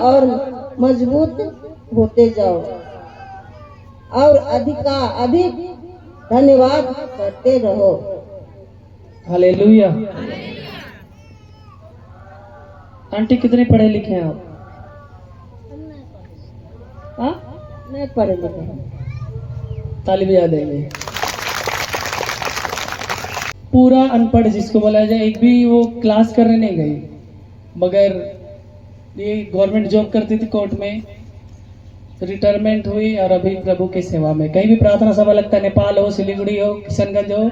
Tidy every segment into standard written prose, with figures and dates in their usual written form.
और मजबूत होते जाओ और अधिक धन्यवाद करते रहो। हालेलुया। आंटी कितने पढ़े लिखे हैं आप? हाँ, नहीं पढ़े लिखे हैं। ताली बजा देंगे। पूरा अनपढ़ जिसको बोला जाए, एक भी वो क्लास करने नहीं गई, मगर ये गवर्नमेंट जॉब करती थी, कोर्ट में रिटायरमेंट हुई और अभी प्रभु की सेवा में। कहीं भी प्रार्थना सभा लगता है, नेपाल हो, सिलीगुड़ी हो, किशनगंज हो,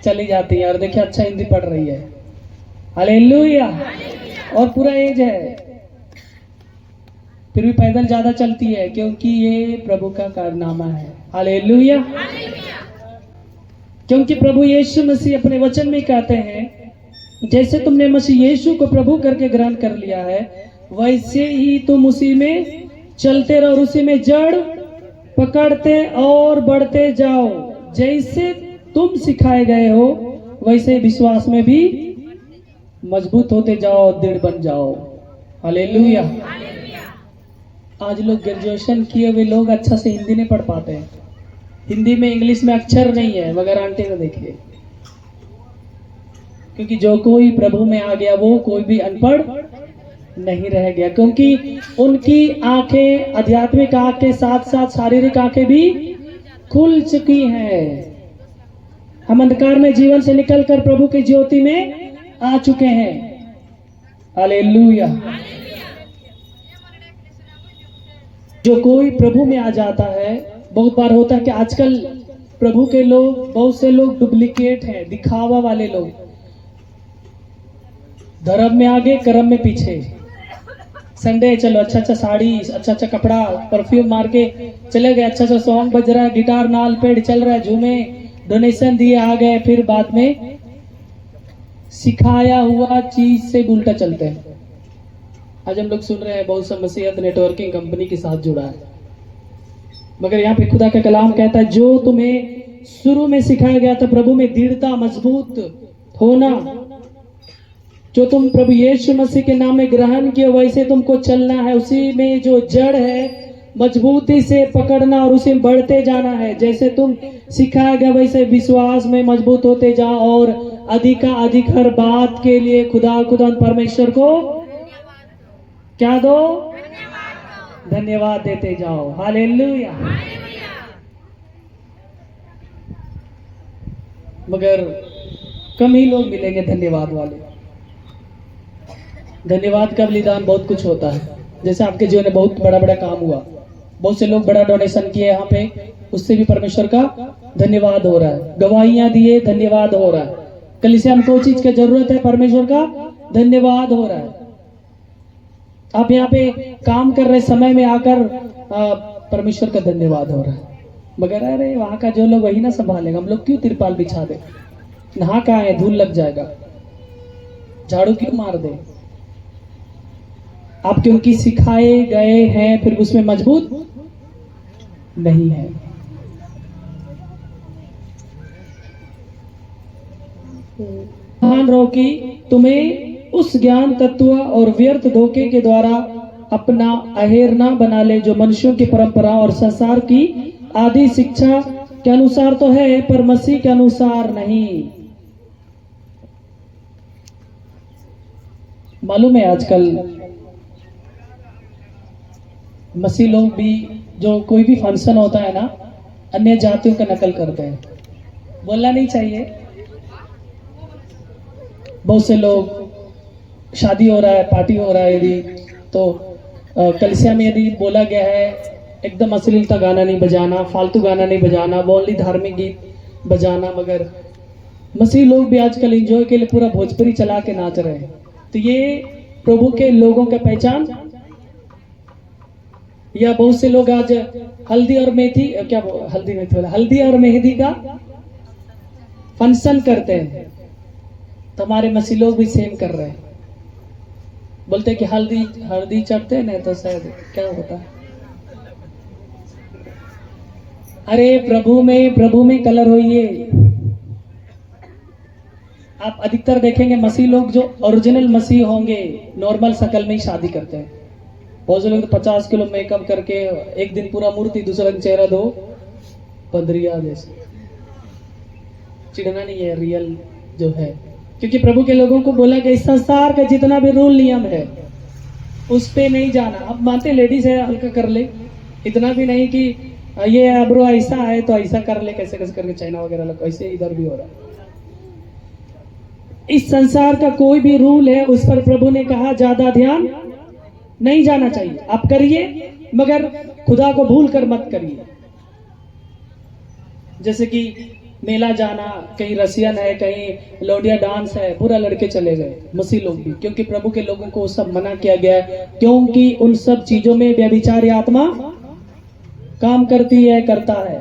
चली जाती है और देखिए अच्छा हिंदी पढ़ रही है। हालेलुया। और पूरा एज है, फिर भी पैदल ज्यादा चलती है, क्योंकि ये प्रभु का कारनामा है। हालेलुया। क्योंकि प्रभु यीशु मसीह अपने वचन में कहते हैं, जैसे तुमने मसीह यीशु को प्रभु करके ग्रहण कर लिया है, वैसे ही तुम उसी में चलते रहो और उसी में जड़ पकड़ते और बढ़ते जाओ। जैसे तुम सिखाए गए हो वैसे विश्वास में भी मजबूत होते जाओ, दृढ़ बन जाओ। हालेलुया। आज लोग ग्रेजुएशन किए हुए लोग अच्छा से हिंदी नहीं पढ़ पाते हैं। हिंदी में इंग्लिश में अक्षर नहीं है, मगर आंटी को देखिए, क्योंकि जो कोई प्रभु में आ गया वो कोई भी अनपढ़ नहीं रह गया, क्योंकि उनकी आंखें, आध्यात्मिक आंख के साथ साथ शारीरिक आंखें भी खुल चुकी हैं। हम अंधकार में जीवन से निकलकर प्रभु की ज्योति में आ चुके हैं। हालेलुया। जो कोई प्रभु में आ जाता है, बहुत बार होता है कि आजकल प्रभु के लोग, बहुत से लोग डुप्लीकेट हैं, दिखावा वाले लोग, धर्म में आगे कर्म में पीछे। संडे चलो अच्छा अच्छा साड़ी, अच्छा अच्छा कपड़ा, परफ्यूम मार के चले गए, अच्छा अच्छा सॉन्ग बज रहा है, गिटार नाल पेड़ चल रहा है, झूमे, डोनेशन दिए आ गए, फिर बाद में सिखाया हुआ चीज से उल्टा चलते हैं। आज हम लोग सुन रहे हैं बहुत सा मसीहत नेटवर्किंग कंपनी के साथ जुड़ा है, मगर यहाँ पे खुदा का कलाम कहता है, जो तुम्हें शुरू में सिखाया गया था प्रभु में दृढ़ता, मजबूत होना, जो तुम प्रभु यीशु मसीह के नाम में ग्रहण किए वैसे तुमको चलना है। उसी में जो जड़ है मजबूती से पकड़ना और उसी में बढ़ते जाना है। जैसे तुम सिखाया गया वैसे विश्वास में मजबूत होते जाओ और अधिक हर बात के लिए खुदा परमेश्वर को क्या दो? धन्यवाद देते जाओ। हालेलुया। मगर कम ही लोग मिलेंगे धन्यवाद वाले। धन्यवाद का बलिदान बहुत कुछ होता है। जैसे आपके जीवन में बहुत बड़ा बड़ा काम हुआ, बहुत से लोग बड़ा डोनेशन किए यहाँ पे, उससे भी परमेश्वर का धन्यवाद हो रहा है। गवाहियां दिए, धन्यवाद हो रहा है। कलीसिया में कोई चीज की जरूरत है, परमेश्वर का धन्यवाद हो रहा है। आप यहाँ पे काम कर रहे समय में आकर परमेश्वर का धन्यवाद हो रहा है। मगर अरे वहां का जो लोग वही ना संभालेगा, हम लोग क्यों तिरपाल बिछा दे, नहा का है, धूल लग जाएगा, झाड़ू क्यों मार दे। आप क्योंकि सिखाए गए हैं फिर उसमें मजबूत नहीं है। ध्यान रहो कि तुम्हें उस ज्ञान तत्व और व्यर्थ धोखे के द्वारा अपना अहेर ना बना ले, जो मनुष्यों की परंपरा और संसार की आदि शिक्षा के अनुसार तो है, पर मसीह के अनुसार नहीं। मालूम है आजकल मसीह लोग भी, जो कोई भी फंक्शन होता है ना, अन्य जातियों का नकल करते हैं। बोलना नहीं चाहिए। बहुत से लोग, शादी हो रहा है, पार्टी हो रहा है, यदि तो कलीसिया में यदि बोला गया है एकदम अश्लीलता गाना नहीं बजाना, फालतू गाना नहीं बजाना, ओनली धार्मिक गीत बजाना, मगर मसीह लोग भी आजकल एंजॉय के लिए पूरा भोजपुरी चला के नाच रहे हैं। तो ये प्रभु के लोगों का पहचान। या बहुत से लोग आज हल्दी और मेहंदी, क्या हल्दी मेहंदी वाला, हल्दी और मेहंदी का फंक्शन करते हैं। तो हमारे मसीह लोग भी सेम कर रहे हैं। बोलते कि हल्दी चढ़ते हैं ना, तो शायद क्या होता है, अरे प्रभु में कलर होइए। आप अधिकतर देखेंगे मसीह लोग जो ओरिजिनल मसीह होंगे, नॉर्मल शकल में ही शादी करते हैं। बहुत से लोग तो 50 किलो मेकअप करके एक दिन पूरा मूर्ति, दूसरा दिन चेहरा धो बदरिया जैसे। चिढ़ना नहीं है, रियल जो है। क्योंकि प्रभु के लोगों को बोला कि इस संसार का जितना भी रूल नियम है उस पे नहीं जाना। अब मानते लेडीज है हल्का कर ले, इतना भी नहीं कि ये अब्रो ऐसा है तो ऐसा कर ले, कैसे कैसे करके चाइना वगैरह लग, ऐसे इधर भी हो रहा है। इस संसार का कोई भी रूल है उस पर प्रभु ने कहा ज्यादा ध्यान नहीं जाना चाहिए। आप करिए मगर खुदा को भूल कर मत करिए। जैसे कि मेला जाना, कहीं रसियन है, कहीं लोडिया डांस है, पूरा लड़के चले गए, मसीह लोग भी, क्योंकि प्रभु के लोगों को सब मना किया गया है। क्योंकि उन सब चीजों में व्यभिचारी आत्मा काम करती है, करता है।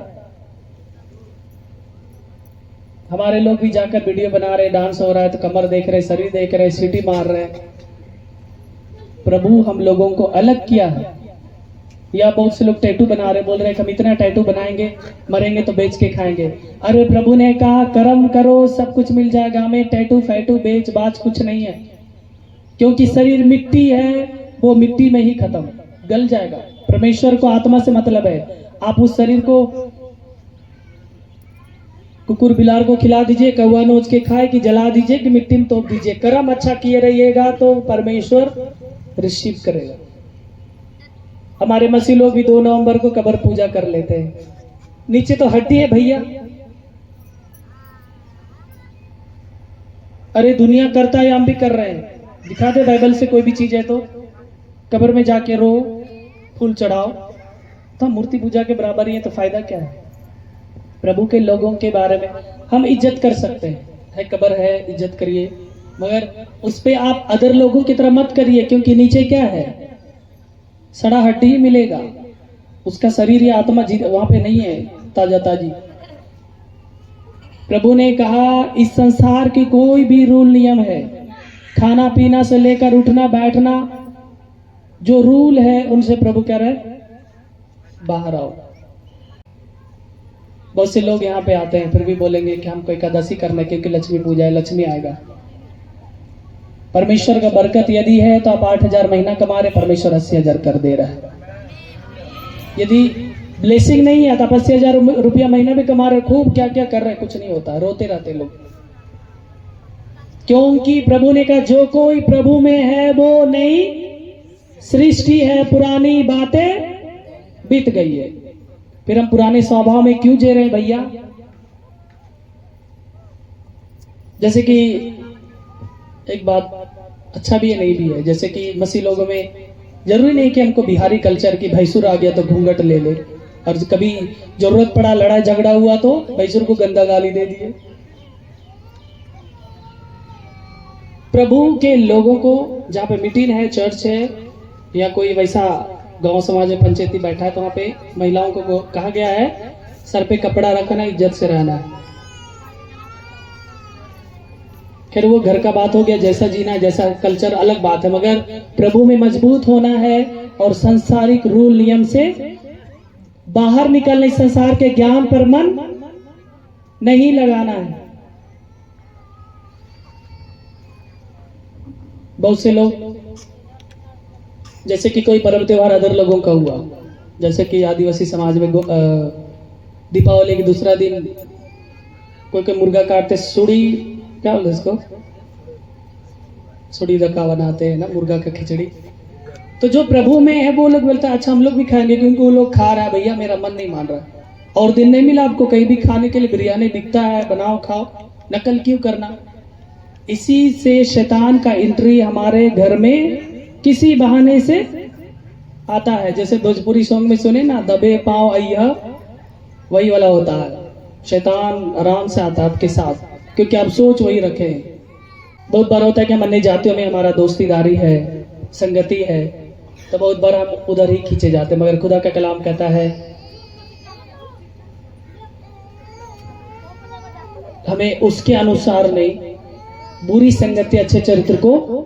हमारे लोग भी जाकर वीडियो बना रहे, डांस हो रहा है तो कमर देख रहे, शरीर देख रहे, सीटी मार रहे। प्रभु हम लोगों को अलग किया है। या बहुत से लोग टैटू बना रहे, बोल रहे हैं हम इतना टैटू बनाएंगे, मरेंगे तो बेच के खाएंगे। अरे प्रभु ने कहा कर्म करो सब कुछ मिल जाएगा। हमें टैटू फैटू बेच बाच कुछ नहीं है, क्योंकि शरीर मिट्टी है, वो मिट्टी में ही खत्म गल जाएगा। परमेश्वर को आत्मा से मतलब है। आप उस शरीर को कुकुर बिलार को खिला दीजिए, कौवा नोच के खाए, कि जला दीजिए, कि मिट्टी में तोप दीजिए, कर्म अच्छा किए रहिएगा तो परमेश्वर रिसीव करेगा। हमारे मसीह लोग भी 2 नवंबर को कब्र पूजा कर लेते हैं। नीचे तो हड्डी है भैया। अरे दुनिया करता है, हम भी कर रहे हैं। दिखा दे बाइबल से कोई भी चीज है तो। कब्र में जाके रो, फूल चढ़ाओ, तो मूर्ति पूजा के बराबर ही है, तो फायदा क्या है? प्रभु के लोगों के बारे में हम इज्जत कर सकते हैं, है कब्र है, इज्जत करिए, मगर उस पे आप अदर लोगों की तरह मत करिए, क्योंकि नीचे क्या है? सड़ा हड्डी ही मिलेगा। उसका शरीर या आत्मा वहां पे नहीं है ताजा ताजी। प्रभु ने कहा इस संसार की कोई भी रूल नियम है, खाना पीना से लेकर उठना बैठना, जो रूल है उनसे प्रभु कह रहे बाहर आओ। बहुत से लोग यहाँ पे आते हैं फिर भी बोलेंगे कि हमको एकादशी करना, क्योंकि लक्ष्मी पूजा है, लक्ष्मी आएगा। परमेश्वर का बरकत यदि है तो आप 8,000 महीना कमा रहे, परमेश्वर 80,000 कर दे रहा है। यदि ब्लेसिंग नहीं है तो आप 80,000 रुपया महीना भी कमा रहे, खूब क्या क्या कर रहे, कुछ नहीं होता, रोते रहते लोग। क्योंकि प्रभु ने कहा जो कोई प्रभु में है वो नई सृष्टि है, पुरानी बातें बीत गई है। फिर हम पुराने स्वभाव में क्यों जी रहे हैं भैया? जैसे कि एक बात अच्छा भी है नहीं भी है, जैसे कि मसीह लोगों में जरूरी नहीं कि हमको बिहारी कल्चर की भैंसुर आ गया तो घूंघट ले ले, और कभी जरूरत पड़ा, लड़ाई झगड़ा हुआ तो भैंसुर को गंदा गाली दे दिए। प्रभु के लोगों को जहाँ पे मीटिंग है, चर्च है, या कोई वैसा गांव समाज में पंचायती बैठा है, तो वहाँ पे महिलाओं को कहा गया है सर पे कपड़ा रखना, इज्जत से रहना है। खैर वो घर का बात हो गया, जैसा जीना जैसा कल्चर अलग बात है, मगर प्रभु में मजबूत होना है और संसारिक रूल नियम से बाहर निकलने, संसार के ज्ञान पर मन नहीं लगाना है। बहुत से लोग जैसे कि कोई पर्व त्योहार अदर लोगों का हुआ, जैसे कि आदिवासी समाज में दीपावली के दूसरा दिन कोई मुर्गा काटते, सुड़ी क्या बोलते इसको, सुड़ी रखा बनाते हैं ना, मुर्गा का खिचड़ी। तो जो प्रभु में है वो लोग बोलते हैं अच्छा हम लोग भी खाएंगे, क्योंकि वो लोग खा रहा है, भैया मेरा मन नहीं मान रहा। और दिन नहीं मिला आपको कहीं भी खाने के लिए, बिरयानी बिकता है, बनाओ खाओ, नकल क्यों करना? इसी से शैतान का एंट्री हमारे घर में किसी बहाने से आता है। जैसे भोजपुरी सॉन्ग में सुने ना, दबे पांव अय्या, वही वाला होता है। शैतान आराम से आता है आपके साथ, क्योंकि आप सोच वही रखे हैं। बहुत बार होता है कि हम अन्य जातियों में हमारा दोस्तीदारी है, संगति है, तो बहुत बार हम उधर ही खींचे जाते हैं। मगर खुदा का कलाम कहता है हमें उसके अनुसार नहीं, बुरी संगति अच्छे चरित्र को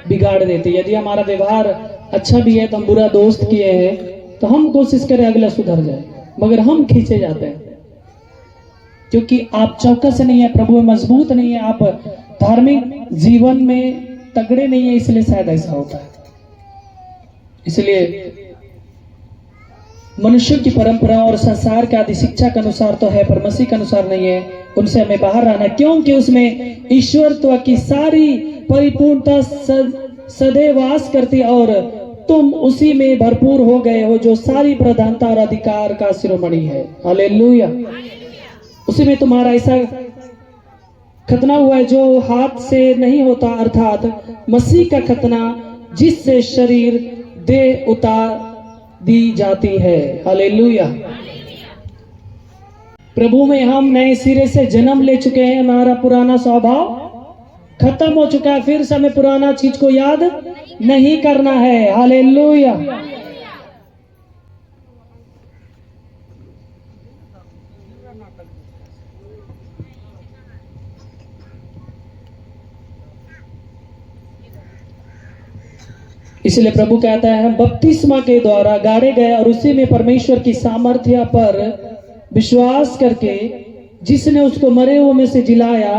बिगाड़ देती है। यदि हमारा व्यवहार अच्छा भी है तो हम बुरा दोस्त किए हैं तो हम कोशिश करें अगला सुधर जाए, मगर हम खींचे जाते हैं क्योंकि आप चौकस नहीं है, प्रभु में मजबूत नहीं है, आप धार्मिक जीवन में तगड़े नहीं है, इसलिए शायद ऐसा होता है। इसलिए मनुष्य की परंपरा और संसार के आदि शिक्षा के अनुसार तो है, पर मसीह के अनुसार नहीं है। उनसे हमें बाहर रहना, क्योंकि उसमें ईश्वरत्व की सारी परिपूर्णता सदैव वास करती और तुम उसी में भरपूर हो गए हो, जो सारी प्रधानता और अधिकार का शिरोमणि है। हालेलुया। उसी में तुम्हारा ऐसा खतना हुआ है जो हाथ से नहीं होता, अर्थात मसीह का खतना, जिससे शरीर देह उतार दी जाती है। हालेलुया। प्रभु में हम नए सिरे से जन्म ले चुके हैं, हमारा पुराना स्वभाव खत्म हो चुका है, फिर से हमें पुराना चीज को याद नहीं करना है। हालेलुया। इसलिए प्रभु कहता है हम बपतिस्मा के द्वारा गाड़े गए और उसी में परमेश्वर की सामर्थ्य पर विश्वास करके जिसने उसको मरे हुए में से जिलाया,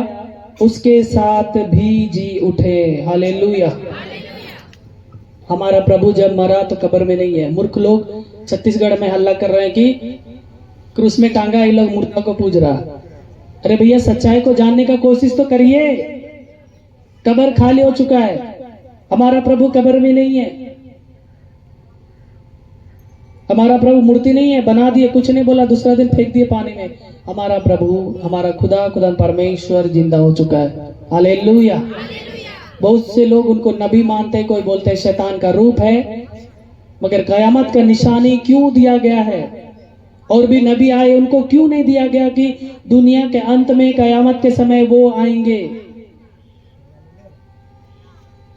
उसके साथ भी जी उठे। हालेलुया। हमारा प्रभु जब मरा तो कब्र में नहीं है। मूर्ख लोग छत्तीसगढ़ में हल्ला कर रहे हैं कि क्रूस में टांगा, ये लोग मूर्खा को पूज रहा। अरे भैया, सच्चाई को जानने का कोशिश तो करिए। कब्र खाली हो चुका है, हमारा प्रभु कब्र में नहीं है। हमारा प्रभु मूर्ति नहीं है, बना दिए, कुछ नहीं बोला, दूसरा दिन फेंक दिए पानी में। हमारा प्रभु, हमारा खुदा परमेश्वर जिंदा हो चुका है। हालेलुया। बहुत से लोग उनको नबी मानते हैं, कोई बोलते हैं शैतान का रूप है, मगर कयामत का निशानी क्यों दिया गया है? और भी नबी आए, उनको क्यों नहीं दिया गया कि दुनिया के अंत में कयामत के समय वो आएंगे?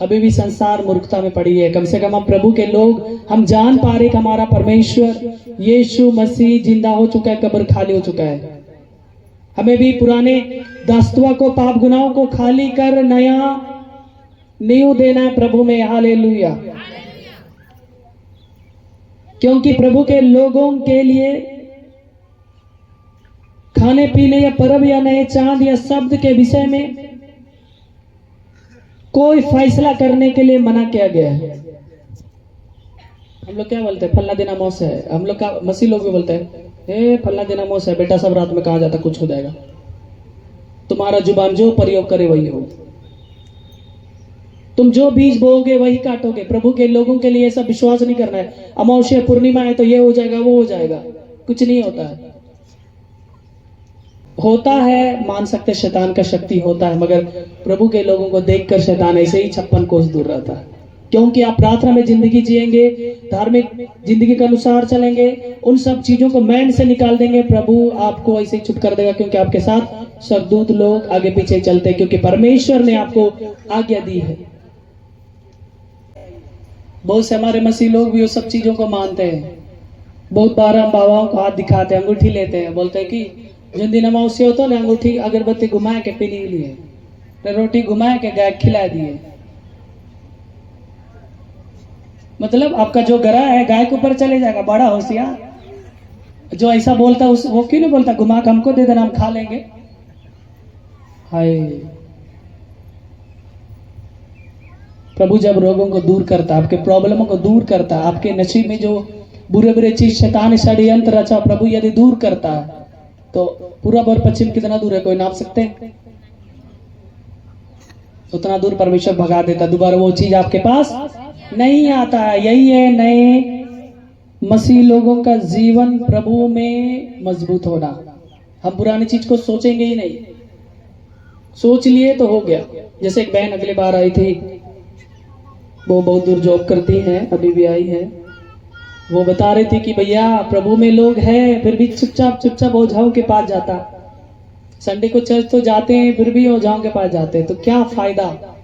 अभी भी संसार मूर्खता में पड़ी है। कम से कम हम प्रभु के लोग, हम जान पा रहे कि हमारा परमेश्वर यीशु मसीह जिंदा हो चुका है, कब्र खाली हो चुका है। हमें भी पुराने दास्तवा को, पाप गुनाहों को खाली कर नया नींव देना है प्रभु में। हालेलुया। क्योंकि प्रभु के लोगों के लिए खाने पीने या पर्व या नए चांद या शब्द के विषय में कोई फैसला करने के लिए मना किया गया है। हम लोग क्या बोलते हैं? फल्ला दिन अमौस है। हम लोग का मसीह लोग भी बोलते हैं फल्ला दिन अमौस है, बेटा सब रात में कहा जाता कुछ हो जाएगा। तुम्हारा जुबान जो प्रयोग करे वही हो, तुम जो बीज बोओगे वही काटोगे। प्रभु के लोगों के लिए ऐसा विश्वास नहीं करना है अमावस्या पूर्णिमा है तो ये हो जाएगा वो हो जाएगा, कुछ नहीं होता है। होता है, मान सकते शैतान का शक्ति होता है, मगर प्रभु के लोगों को देखकर शैतान ऐसे ही 56 कोस दूर रहता है। क्योंकि आप प्रार्थना में जिंदगी जिएंगे, धार्मिक जिंदगी के अनुसार चलेंगे, उन सब चीजों को मैंड से निकाल देंगे, प्रभु आपको ऐसे ही चुप कर देगा। क्योंकि आपके साथ सरदूत लोग आगे पीछे चलते हैं, क्योंकि परमेश्वर ने आपको आज्ञा दी है। बहुत से हमारे मसीह लोग भी वो सब चीजों को मानते हैं। बहुत बार हम बाबाओं को हाथ दिखाते हैं, अंगूठी लेते हैं, बोलते हैं कि जिन दिन अमावस्या होता है अंगूठी अगरबत्ती घुमाए के पीने के लिए, रोटी घुमाए के गाय खिला दिए। मतलब आपका जो गरा है गाय के ऊपर चले जाएगा। बड़ा होशियार जो ऐसा बोलता उस वो क्यों नहीं बोलता घुमा के हमको दे देना, हम खा लेंगे। हाय, प्रभु जब रोगों को दूर करता, आपके प्रॉब्लमों को दूर करता, आपके नसीब में जो बुरे बुरे चीज शैतान षड्यंत्र रचा, प्रभु यदि दूर करता है तो पूरब और पश्चिम कितना दूर है कोई नाप सकते हैं? उतना दूर परमेश्वर भगा देता, दोबारा वो चीज आपके पास नहीं आता है। यही है नए मसीह लोगों का जीवन, प्रभु में मजबूत होना। हम पुरानी चीज को सोचेंगे ही नहीं, सोच लिए तो हो गया। जैसे एक बहन अगले बार आई थी, वो बहुत दूर जॉब करती है, अभी भी आई है। वो बता रही थी कि भैया प्रभु में लोग हैं, फिर भी चुपचाप चुपचाप ओझाओं के पास जाता। संडे को चर्च तो जाते हैं, फिर भी ओझाओं के पास जाते हैं, तो क्या फायदा?